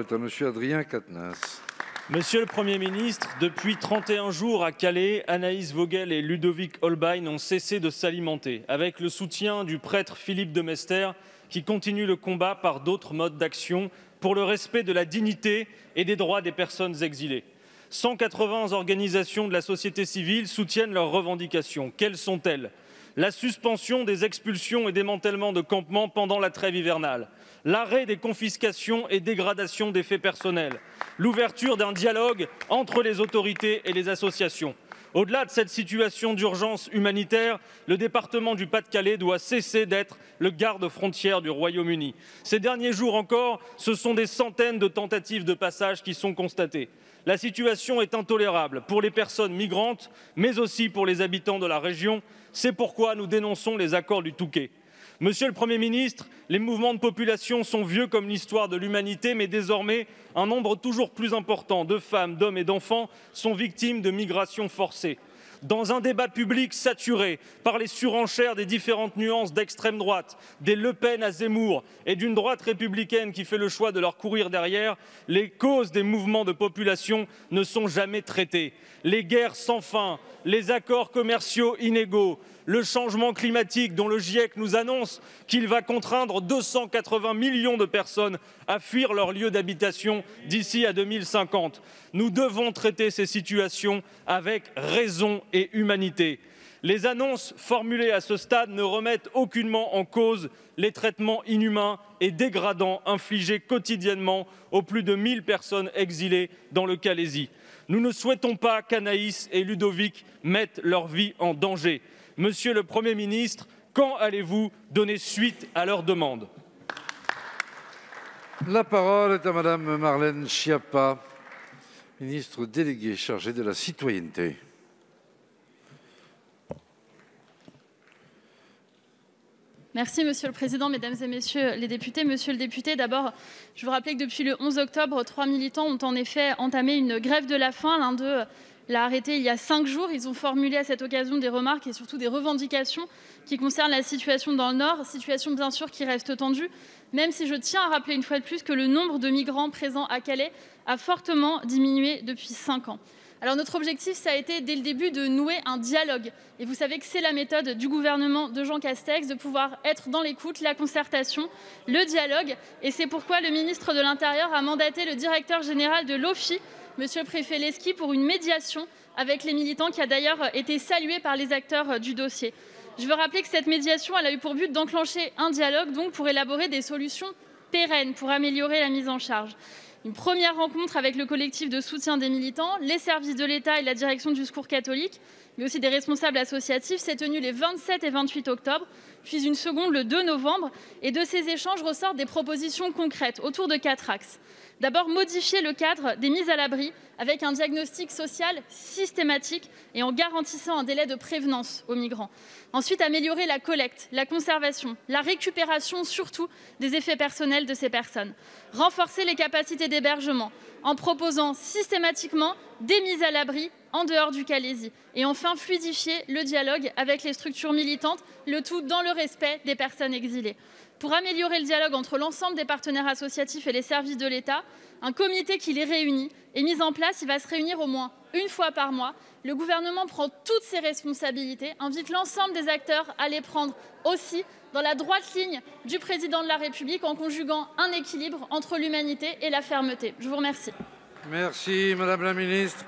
est à Monsieur Adrien Quatennens. Monsieur le Premier ministre, depuis 31 jours à Calais, Anaïs Vogel et Ludovic Holbein ont cessé de s'alimenter, avec le soutien du prêtre Philippe de Mester, qui continue le combat par d'autres modes d'action pour le respect de la dignité et des droits des personnes exilées. 180 organisations de la société civile soutiennent leurs revendications. Quelles sont-elles? La suspension des expulsions et démantèlements de campements pendant la trêve hivernale, l'arrêt des confiscations et dégradations des faits personnels, l'ouverture d'un dialogue entre les autorités et les associations. Au-delà de cette situation d'urgence humanitaire, le département du Pas-de-Calais doit cesser d'être le garde-frontière du Royaume-Uni. Ces derniers jours encore, ce sont des centaines de tentatives de passage qui sont constatées. La situation est intolérable pour les personnes migrantes, mais aussi pour les habitants de la région. C'est pourquoi nous dénonçons les accords du Touquet. Monsieur le Premier ministre, les mouvements de population sont vieux comme l'histoire de l'humanité, mais désormais, un nombre toujours plus important de femmes, d'hommes et d'enfants sont victimes de migrations forcées. Dans un débat public saturé par les surenchères des différentes nuances d'extrême droite, des Le Pen à Zemmour et d'une droite républicaine qui fait le choix de leur courir derrière, les causes des mouvements de population ne sont jamais traitées. Les guerres sans fin, les accords commerciaux inégaux, le changement climatique dont le GIEC nous annonce qu'il va contraindre 280 millions de personnes à fuir leur lieu d'habitation d'ici à 2050. Nous devons traiter ces situations avec raison et humanité. Les annonces formulées à ce stade ne remettent aucunement en cause les traitements inhumains et dégradants infligés quotidiennement aux plus de 1000 personnes exilées dans le Calaisis. Nous ne souhaitons pas qu'Anaïs et Ludovic mettent leur vie en danger. Monsieur le Premier ministre, quand allez-vous donner suite à leurs demandes? La parole est à Madame Marlène Schiappa, ministre déléguée chargée de la citoyenneté. Merci Monsieur le Président, Mesdames et Messieurs les députés. Monsieur le député, d'abord, je vous rappelle que depuis le 11 octobre, 3 militants ont en effet entamé une grève de la faim. L'un d'eux l'a arrêté il y a 5 jours. Ils ont formulé à cette occasion des remarques et surtout des revendications qui concernent la situation dans le Nord, situation bien sûr qui reste tendue, même si je tiens à rappeler une fois de plus que le nombre de migrants présents à Calais a fortement diminué depuis 5 ans. Alors notre objectif, ça a été dès le début de nouer un dialogue. Et vous savez que c'est la méthode du gouvernement de Jean Castex, de pouvoir être dans l'écoute, la concertation, le dialogue. Et c'est pourquoi le ministre de l'Intérieur a mandaté le directeur général de l'OFII, monsieur le préfet Leski, pour une médiation avec les militants qui a d'ailleurs été saluée par les acteurs du dossier. Je veux rappeler que cette médiation, elle a eu pour but d'enclencher un dialogue donc pour élaborer des solutions pérennes pour améliorer la mise en charge. Une première rencontre avec le collectif de soutien des militants, les services de l'État et la direction du Secours catholique, mais aussi des responsables associatifs, s'est tenue les 27 et 28 octobre, puis une seconde le 2 novembre. Et de ces échanges ressortent des propositions concrètes autour de 4 axes. D'abord, modifier le cadre des mises à l'abri avec un diagnostic social systématique et en garantissant un délai de prévenance aux migrants. Ensuite, améliorer la collecte, la conservation, la récupération surtout des effets personnels de ces personnes. Renforcer les capacités d'hébergement en proposant systématiquement des mises à l'abri en dehors du Calaisis. Et enfin, fluidifier le dialogue avec les structures militantes, le tout dans le respect des personnes exilées. Pour améliorer le dialogue entre l'ensemble des partenaires associatifs et les services de l'État, un comité qui les réunit est mis en place. Il va se réunir au moins une fois par mois. Le gouvernement prend toutes ses responsabilités, invite l'ensemble des acteurs à les prendre aussi dans la droite ligne du président de la République en conjuguant un équilibre entre l'humanité et la fermeté. Je vous remercie. Merci Madame la Ministre.